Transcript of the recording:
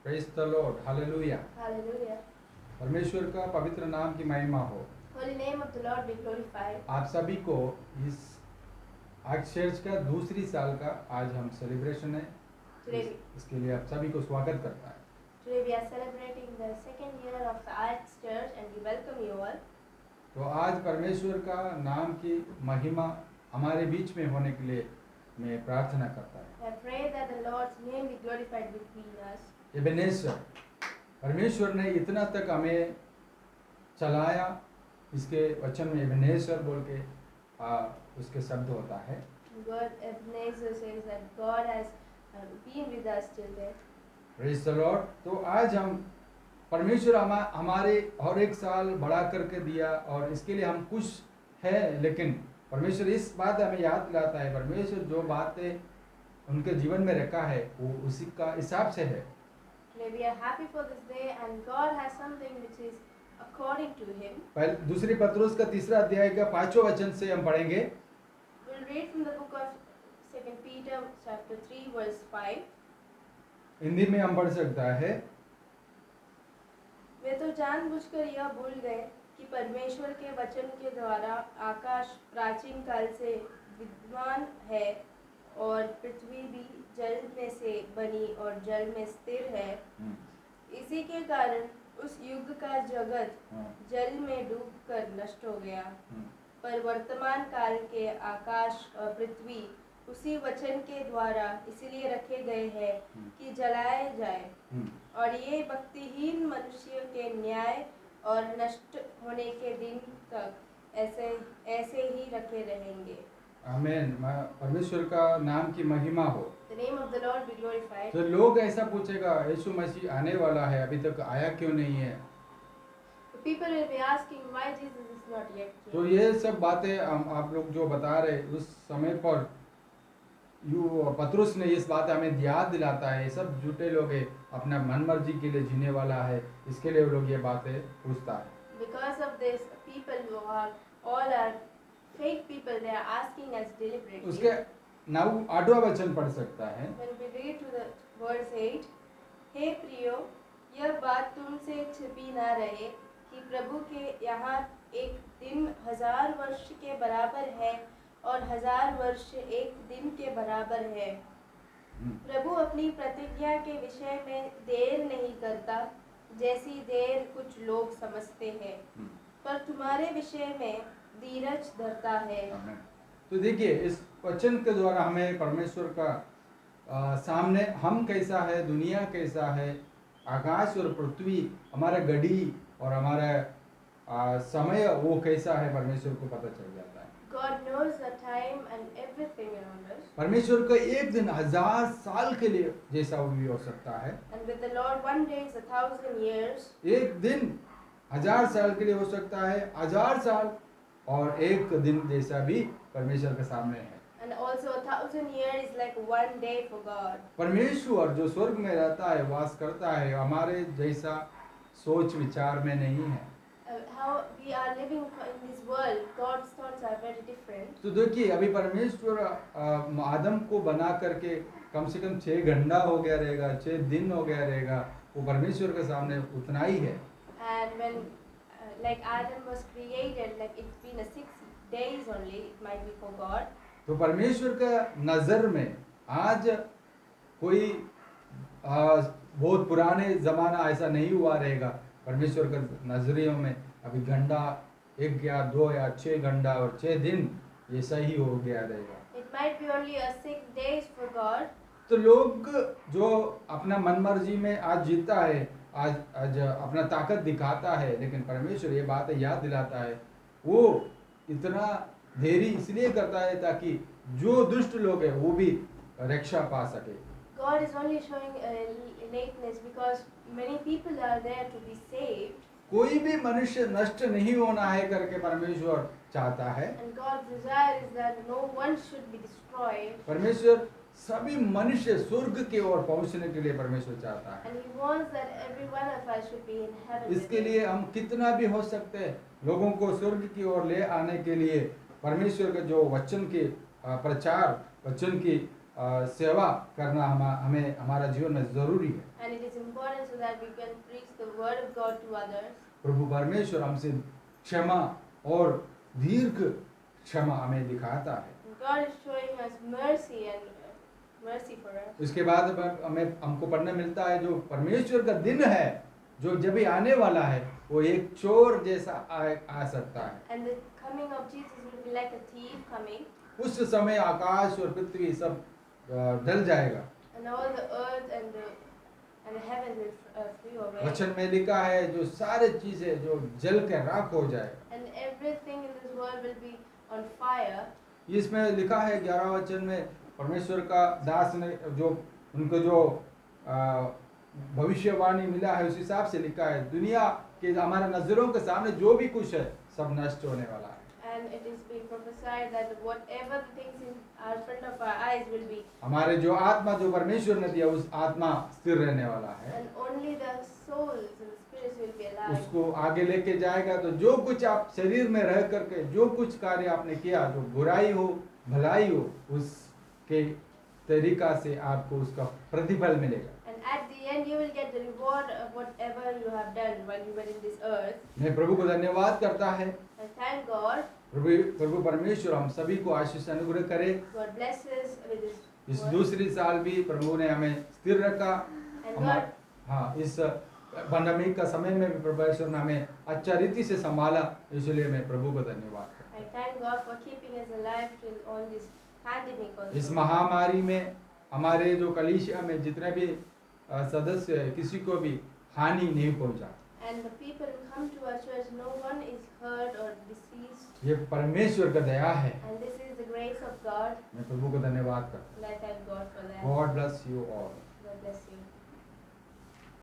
Praise the Lord, hallelujah. Hallelujah. परमेश्वर का पवित्र नाम की महिमा हो। Holy name of the Lord be glorified. आप सभी को इस आज चर्च का दूसरी साल का आज हम सेलिब्रेशन है, इसके लिए आप सभी को स्वागत करता है। Today we are celebrating the second year of the Arts Church and we welcome you all. तो आज परमेश्वर का नाम की महिमा हमारे बीच में होने के लिए मैं प्रार्थना करता हूँ। I pray that the Lord's name be glorified between us. Ebenezer, परमेश्वर ने इतना तक हमें चलाया, इसके वचन में एबेनेजर बोल के उसके शब्द होता है। God Ebenezer says that God has been with us till then. Praise the Lord। तो आज हम परमेश्वर हमारे और एक साल बढ़ा करके दिया और इसके लिए हम खुश है, लेकिन परमेश्वर इस बात हमें याद दिलाता है, परमेश्वर जो बातें उनके जीवन में रखा है वो उसी का हिसाब से है। Today we are happy for this day and God has something which is according to Him. पहले दूसरी पत्रुस का 3 अध्याय का 5वां वचन से हम पढ़ेंगे। We'll read from the book of 2 Peter chapter 3 verse 5. Hindi में हम पढ़ सकता है। वे तो जानबूझकर यह भूल गए कि परमेश्वर के वचन के द्वारा आकाश प्राचीन काल से विद्यमान है और पृथ्वी भी जल में से बनी और जल में स्थिर है। इसी के कारण उस युग का जगत जल में डूबकर नष्ट हो गया, पर वर्तमान काल के आकाश और पृथ्वी उसी वचन के द्वारा इसलिए रखे गए हैं कि जलाए जाए, और ये भक्तिहीन मनुष्य के न्याय और नष्ट होने के दिन तक ऐसे ही रखे रहेंगे। आमीन। परमेश्वर का नाम की महिमा हो। The name of the Lord be glorified. तो लोग ऐसा पूछेगा, यीशु मसीह आने वाला है, अभी तक आया क्यों नहीं है? The people will be asking why Jesus is not yet here. तो ये सब बातें आप लोग जो बता रहे उस समय पर पतरुस ने इस बात हमें याद दिलाता है, ये सब झूठे लोग हैं, अपना मन मर्जी के लिए जीने वाला है, इसके लिए वो लोग ये बातें पूछता है। Because of this, people who are all are fake people, they are asking us deliberately. उसके 8वां वचन पढ़ सकता है। When we read to the verse 8, हे प्रियो, यह बात तुमसे छिपी ना रहे कि प्रभु के यहाँ एक दिन 1000 वर्ष के बराबर है और 1000 वर्ष एक दिन के बराबर है। प्रभु अपनी प्रतिज्ञा के विषय में देर नहीं करता, जैसी देर कुछ लोग समझते हैं, पर तुम्हारे विषय में धीरज धरता है। तो देखिए, इस वचन के द्वारा हमें परमेश्वर का सामने हम कैसा है, दुनिया कैसा है, आकाश और पृथ्वी, हमारा घड़ी और हमारा समय वो कैसा है, परमेश्वर को पता चल जाता है। God knows the time and everything around us. परमेश्वर का एक दिन 1000 साल के लिए जैसा भी हो सकता है। And with the Lord one day is 1000 years. एक दिन 1000 साल के लिए हो सकता है, 1000 साल और एक दिन जैसा भी परमेश्वर के सामने है। And also 1000 years is like one day for God. परमेश्वर जो स्वर्ग में रहता है, वास करता है, हमारे जैसा सोच विचार में नहीं है। How we are living in this world, God's thoughts are very different. तो देखिए, अभी परमेश्वर आदम को बना करके कम से कम 6 घंटा हो गया रहेगा, 6 दिन हो गया रहेगा, वो परमेश्वर के सामने उतना ही है। And when like Adam was created, like it's been a 6 days only, it might be for God. तो परमेश्वर का नजर में आज कोई बहुत पुराने जमाना ऐसा नहीं हुआ रहेगा। परमेश्वर के नजरियों में अभी घंटा 1 या 2 या 6 घंटा और 6 दिन ये सही हो गया रहेगा। It might be only a 6 days for God. तो लोग जो अपना मन मर्जी में आज जीता है, आज अपना ताकत दिखाता है, लेकिन परमेश्वर ये बात याद दिलाता है, वो इतना देरी इसलिए करता है ताकि जो दुष्ट लोग हैं वो भी रक्षा पा सके। God is only showing lateness because many people are there to be saved. कोई भी मनुष्य नष्ट नहीं होना है करके परमेश्वर चाहता है। And God's desire is that no one should be destroyed. परमेश्वर सभी मनुष्य स्वर्ग की ओर पहुंचने के लिए परमेश्वर चाहता है। And He wants that every one of us should be in heaven. इसके लिए हम कितना भी हो सकते हैं लोगों को स्वर्ग की ओर ले आने के लिए परमेश्वर के जो वचन के प्रचार, वचन की सेवा करना हमें हमारा जीवन में जरूरी है। And it is important so that we can preach the word of God to others. प्रभु परमेश्वर हमसे क्षमा और दीर्घ क्षमा हमें दिखाता है। And God is showing us mercy and mercy for us. उसके बाद हमको पढ़ने मिलता है जो परमेश्वर का दिन है जो जब भी आने वाला है वो एक चोर जैसा आ सकता है। And the coming of Jesus will be like a thief coming. उस समय आकाश और पृथ्वी सब डल जाएगा। And all the earth and the heaven will flee away. वचन में लिखा है जो सारे चीजें जो जल के राख हो जाएगा। And everything in this world will be on fire. इसमें लिखा है 11 वचन में परमेश्वर का दास ने जो उनको जो भविष्यवाणी मिला है उस हिसाब से लिखा है दुनिया के हमारे नजरों के सामने जो भी कुछ है सब नष्ट होने वाला है। And it is being prophesied that whatever the things in front of our eyes will be. हमारे जो आत्मा जो परमेश्वर ने दिया उस आत्मा स्थिर रहने वाला है। And only the souls and the spirits will be alive. उसको आगे लेके जाएगा तो जो कुछ आप शरीर में रह करके जो कुछ कार्य आपने किया जो बुराई हो भलाई हो उसके तरीका से आपको उसका प्रतिफल मिलेगा। And at the end you will get the reward of whatever you have done while you were in this earth. मैं प्रभु को धन्यवाद करता है। And thank God. प्रभु परमेश्वर हम सभी को आशीष अनुग्रह करे। God blesses with His इस word. दूसरी साल भी प्रभु ने हमें स्थिर रखा। And God. हाँ इस पैंडेमिक का समय में भी परमेश्वर ने हमें अच्छा रीति से संभाला इसलिए मैं प्रभु को धन्यवाद करता हूँ। I thank God for keeping us alive till all this pandemic also. इस महामारी में हमारे जो कलीसिया में जितने भी सदस्य है किसी को भी हानि नहीं पहुंचा। And the people who come to our church, no one is hurt or deceased. ये परमेश्वर का दया है। And this is the grace of God. मैं प्रभु को धन्यवाद करता And I thank God for that. हूँ। God bless you all. God bless you.